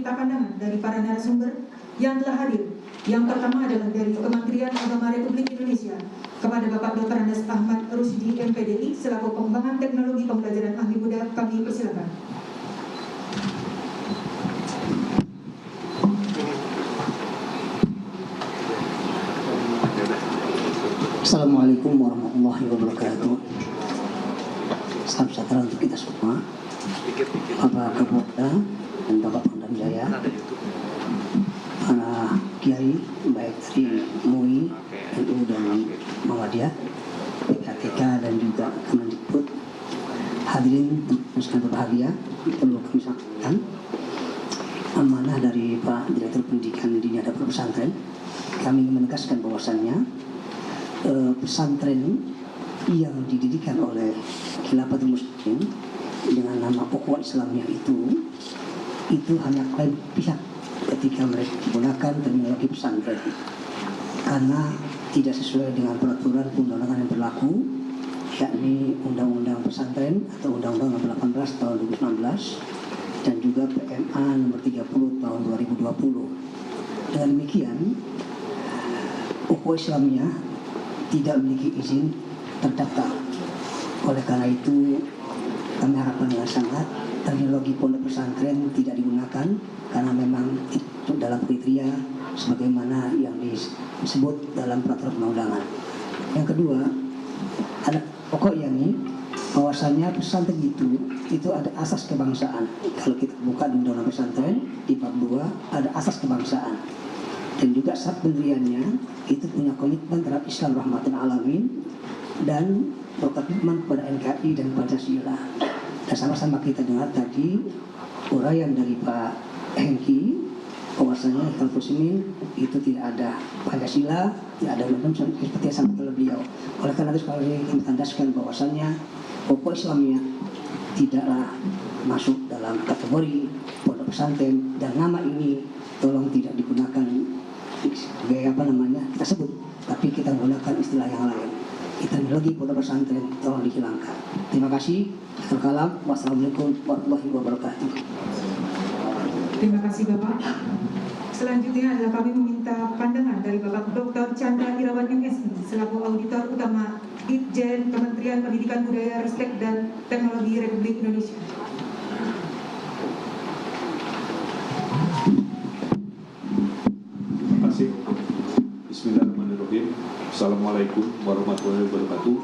meminta pandangan dari para narasumber yang telah hadir. Yang pertama adalah dari Kementerian Agama Republik Indonesia kepada Bapak Dr. Andes Ahmad Rusdi MPDI selaku Pengembangan Teknologi Pembelajaran Ahli Muda. Kami persilakan. Assalamualaikum warahmatullahi wabarakatuh. Salam sejahtera untuk kita semua. Bapak Kapolda dan Bapak Pangdam Jaya, para kiai baik dari MUI, NU dan Muhammadiyah, PKTK dan juga Kemendikbud, hadirin yang sangat berbahagia, perlu kami sampaikan amanah dari Pak Direktur Pendidikan Dini Adab Pesantren. Kami ingin menegaskan bahwasannya pesantren yang didirikan oleh Khilafatul Muslimin dengan nama Ukhuwah Islamiyah itu hanya klaim pihak ketika mereka menggunakan terminologi pesantren, karena tidak sesuai dengan peraturan undang-undan yang berlaku, yakni Undang-Undang Pesantren atau Undang-Undang Nomor 18 Tahun 2016 dan juga PMA Nomor 30 Tahun 2020. Dengan demikian, Ukhuwah Islamiyah tidak memiliki izin terdaftar. Oleh karena itu, kami harapkan dengan sangat terminologi pondok pesantren tidak digunakan karena memang itu dalam kriteria sebagaimana yang disebut dalam peraturan perundang-undangan. Yang kedua, ada pokok yakni bahwasanya pesantren itu ada asas kebangsaan. Kalau kita buka di Undang-Undang Pesantren di bab 2 ada asas kebangsaan. Dan juga saat pendiriannya itu punya komitmen terhadap Islam rahmatan alamin dan berkomitmen kepada NKRI dan Pancasila. Dan sama-sama kita dengar tadi uraian dari Pak Hengki bahwasanya Khilafatul Muslimin itu tidak ada Pancasila, tidak ada undang-undang seperti yang sampaikan oleh beliau. Oleh karena itu sekali lagi kami tandaskan bahwasanya Ukhuwah Islamiyah tidaklah masuk dalam kategori pondok pesantren, dan nama ini tolong tidak digunakan sebagai kita sebut, tapi kita menggunakan istilah yang lain. Terminologi pondok pesantren tolong dihilangkan. Terima kasih. Wassalamualaikum warahmatullahi wabarakatuh. Terima kasih Bapak. Selanjutnya adalah kami meminta pandangan dari Bapak Dr. Chandra Irawan MSI selaku Auditor Utama Ditjen Kementerian Pendidikan Budaya Ristek dan Teknologi Republik Indonesia. Bismillahirrahmanirrahim. Assalamualaikum warahmatullahi wabarakatuh.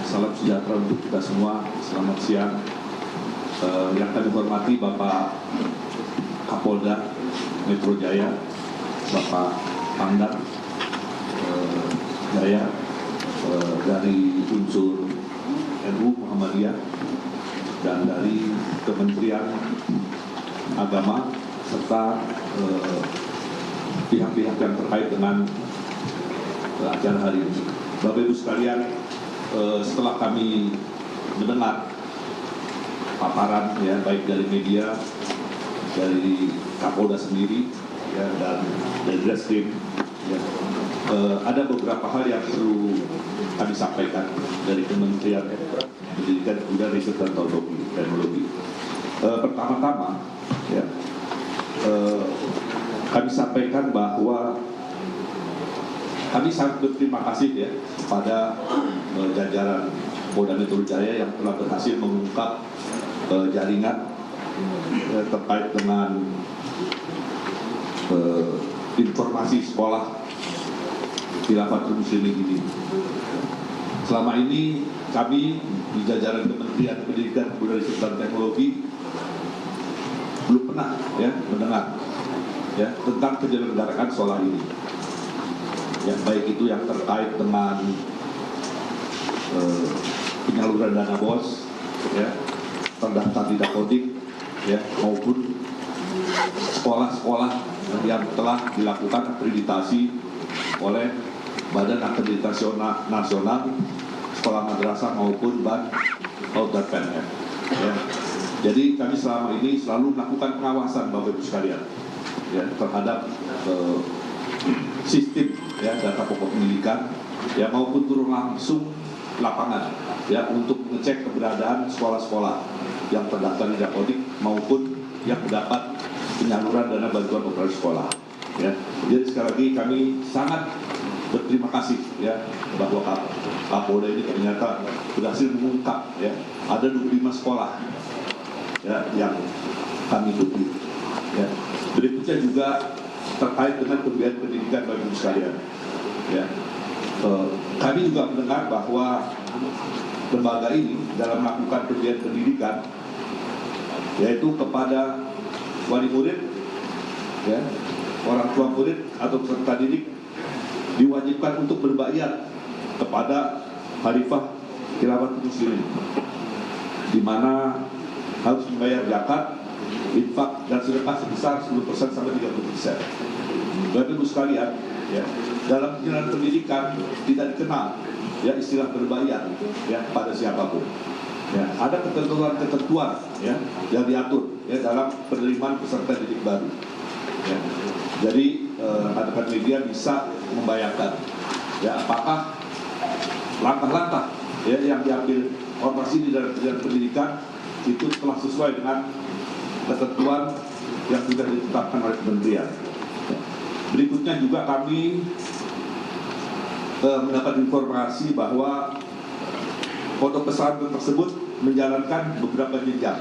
Salam sejahtera untuk kita semua. Selamat siang. Yang kami hormati Bapak Kapolda Metro Jaya, Bapak Pangdam Jaya dari unsur NU Muhammadiyah dan dari Kementerian Agama serta pihak-pihak yang terkait dengan acara hari ini. Bapak Ibu sekalian, setelah kami mendengar paparan ya baik dari media, dari Kapolda sendiri ya, dan dari Reskrim ya, ada beberapa hal yang perlu kami sampaikan dari Kementerian Pendidikan Budaya Riset dan Teknologi. Pertama-tama ya, kami sampaikan bahwa kami sangat berterima kasih ya kepada jajaran Polda Metro Jaya yang telah berhasil mengungkap jaringan terkait dengan informasi sekolah Khilafatul Muslimin ini. Selama ini kami di jajaran Kementerian Pendidikan Budaya Riset dan Teknologi belum pernah ya mendengar ya tentang penyelenggaraan sekolah ini, ya baik itu yang terkait dengan penyaluran dana BOS, ya terdaftar di Dakodik, ya maupun sekolah-sekolah yang telah dilakukan akreditasi oleh Badan Akreditasi Nasional Sekolah Madrasah maupun BAN dan PNF. Ya. Jadi kami selama ini selalu melakukan pengawasan Bapak Ibu sekalian ya terhadap sistem ya data pokok pendidikan ya maupun turun langsung lapangan ya untuk mengecek keberadaan sekolah-sekolah yang terdaftar di Dapodik maupun yang mendapat penyaluran dana bantuan operasi sekolah. Ya, jadi sekali lagi kami sangat berterima kasih ya bahwa Kapolda ini ternyata berhasil mengungkap ya ada 25 sekolah ya yang kami ikuti. Ya. Berikutnya juga terkait dengan pembiayaan pendidikan bagi ibu sekalian. Ya. Kami juga mendengar bahwa lembaga ini dalam melakukan pembiayaan pendidikan yaitu kepada wali murid, ya, orang tua murid atau peserta didik diwajibkan untuk berbayar kepada Khalifah Khilafatul Muslimin, di mana harus membayar zakat, infak dan sedekah sebesar 10% sampai 30%. Bapak Ibu sekalian, ya, dalam penyelenggaraan pendidikan tidak dikenal ya istilah berbayar ya pada siapapun. Ya, ada ketentuan-ketentuan ya yang diatur ya dalam penerimaan peserta didik baru. Ya. Jadi rekan-rekan media bisa membayangkan ya apakah langkah-langkah ya yang diambil ormas ini dalam pendidikan itu telah sesuai dengan ketentuan yang sudah ditetapkan oleh kementerian. Ya. Berikutnya juga kami mendapat informasi bahwa pondok pesantren tersebut menjalankan beberapa jenjang.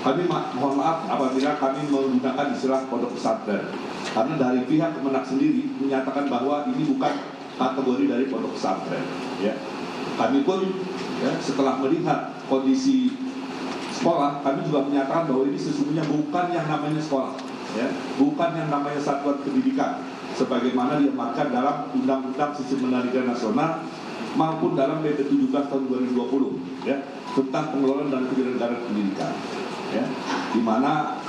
Kami mohon maaf apabila kami menggunakan istilah pondok pesantren, karena dari pihak Kemenak sendiri menyatakan bahwa ini bukan kategori dari pondok pesantren. Ya. Kami pun ya, setelah melihat kondisi sekolah, kami juga menyatakan bahwa ini sesungguhnya bukan yang namanya sekolah, ya, bukan yang namanya satuan pendidikan, sebagaimana diamatkan dalam Undang-Undang Sistem Pendidikan Nasional maupun dalam PP 17 tahun 2020 ya, tentang pengelolaan dan penyelenggaraan pendidikan ya, di mana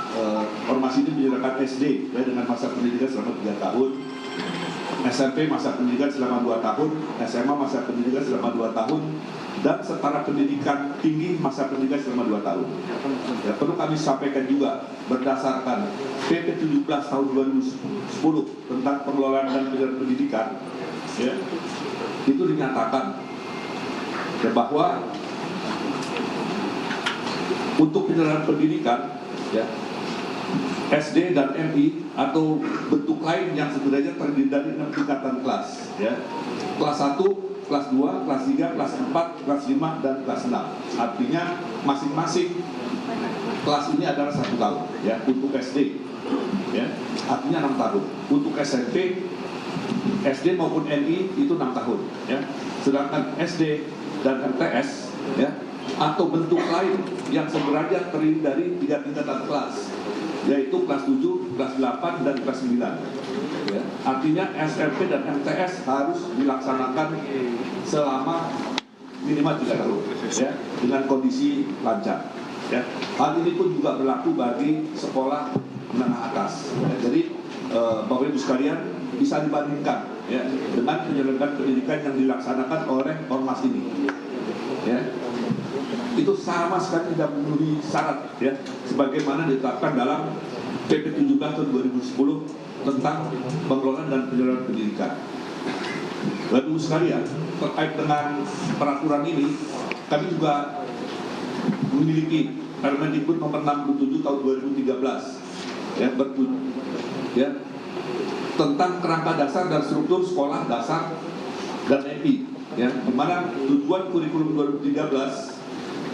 ormas ini menyediakan SD ya, dengan masa pendidikan selama 3 tahun, SMP masa pendidikan selama 2 tahun, SMA masa pendidikan selama 2 tahun, dan setara pendidikan tinggi masa pendidikan selama 2 tahun. Ya, perlu kami sampaikan juga berdasarkan PP 17 tahun 2010 tentang pengelolaan dan penyelenggaraan pendidikan ya, itu dinyatakan ya, bahwa untuk penyelenggaraan pendidikan ya, SD dan MI atau bentuk lain yang sebenarnya terdiri dari 6 tingkatan kelas ya. Kelas 1, kelas 2, kelas 3, kelas 4, kelas 5 dan kelas 6. Artinya masing-masing kelas ini adalah 1 tahun ya untuk SD ya. Artinya 6 tahun. Untuk SMP, SD maupun MI itu 6 tahun ya. Sedangkan SD dan MTS ya atau bentuk lain yang sederajat terdiri dari 3 tingkatan kelas, yaitu kelas 7, kelas 8, dan kelas 9 ya. Artinya SMP dan MTS harus dilaksanakan selama minimal 3 tahun ya, dengan kondisi lancar ya. Hal ini pun juga berlaku bagi sekolah menengah atas ya. Jadi Bapak Ibu sekalian bisa dibandingkan ya dengan penyelenggaraan pendidikan yang dilaksanakan oleh ormas ini ya. Itu sama sekali tidak memenuhi syarat ya, sebagaimana ditetapkan dalam PP 17 tahun 2010 tentang pengelolaan dan penyelenggaraan pendidikan. Bapak Ibu sekalian, terkait dengan peraturan ini, kami juga memiliki Permendikbud nomor 67 tahun 2013 ya, tentang kerangka dasar dan struktur sekolah dasar dan MI ya, di mana tujuan kurikulum 2013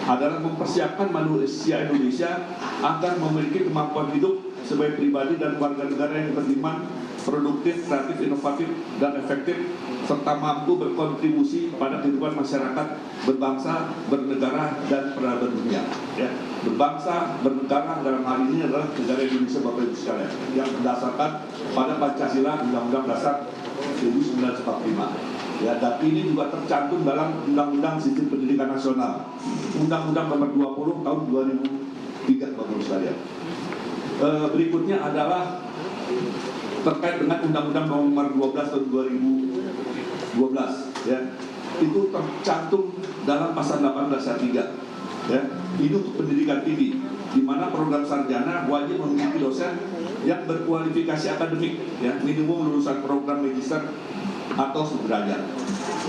adalah mempersiapkan manusia Indonesia agar memiliki kemampuan hidup sebagai pribadi dan warga negara yang beriman, produktif, kreatif, inovatif, dan efektif, serta mampu berkontribusi pada kehidupan masyarakat, berbangsa, bernegara, dan peradaban dunia. Ya. Berbangsa, bernegara dalam hal ini adalah negara Indonesia, Bapak Ibu sekalian, yang berdasarkan pada Pancasila Undang-Undang Dasar 1945. Ya, dan ini juga tercantum dalam Undang-Undang Sistem Pendidikan Nasional, Undang-Undang Nomor 20 Tahun 2003, Bapak Ibu sekalian. Berikutnya adalah terkait dengan Undang-Undang Nomor 12 Tahun 2012. Ya, itu tercantum dalam pasal 18 ayat 3. Ya, ini untuk pendidikan tinggi, di mana program sarjana wajib memiliki dosen yang berkualifikasi akademik, ya, minimum lulusan program magister atau sederajat.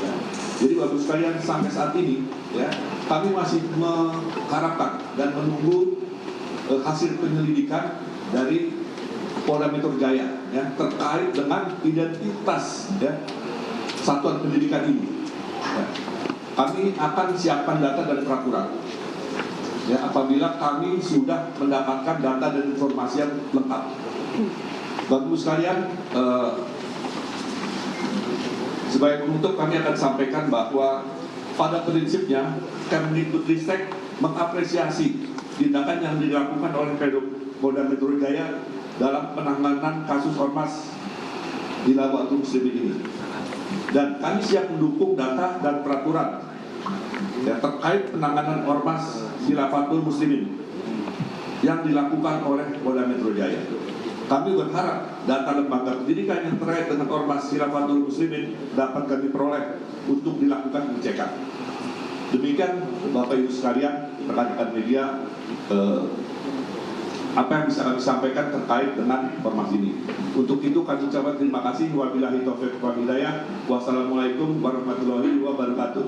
Ya. Jadi Bapak sekalian sampai saat ini ya kami masih mengharapkan dan menunggu hasil penyelidikan dari Polda Metro Jaya ya, terkait dengan identitas ya, satuan pendidikan ini. Ya. Kami akan siapkan data dan peraturan. Ya, apabila kami sudah mendapatkan data dan informasi yang lengkap. Bapak Ibu sekalian, sebagai penutup kami akan sampaikan bahwa pada prinsipnya Kemdikbudristek mengapresiasi tindakan yang dilakukan oleh Polda Metro Jaya dalam penanganan kasus ormas di Laboratorium Muslimin ini. Dan kami siap mendukung data dan peraturan ya, terkait penanganan ormas Khilafatul Muslimin yang dilakukan oleh Polda Metro Jaya. Kami berharap data lembaga pendidikan yang terkait dengan ormas Khilafatul Muslimin dapat kami peroleh untuk dilakukan pengecekan. Demikian Bapak Ibu sekalian, rekan-rekan media, apa yang bisa kami sampaikan terkait dengan informasi ini. Untuk itu kami ucapkan terima kasih. Wabillahi taufiq wal hidayah. Wassalamualaikum warahmatullahi wabarakatuh.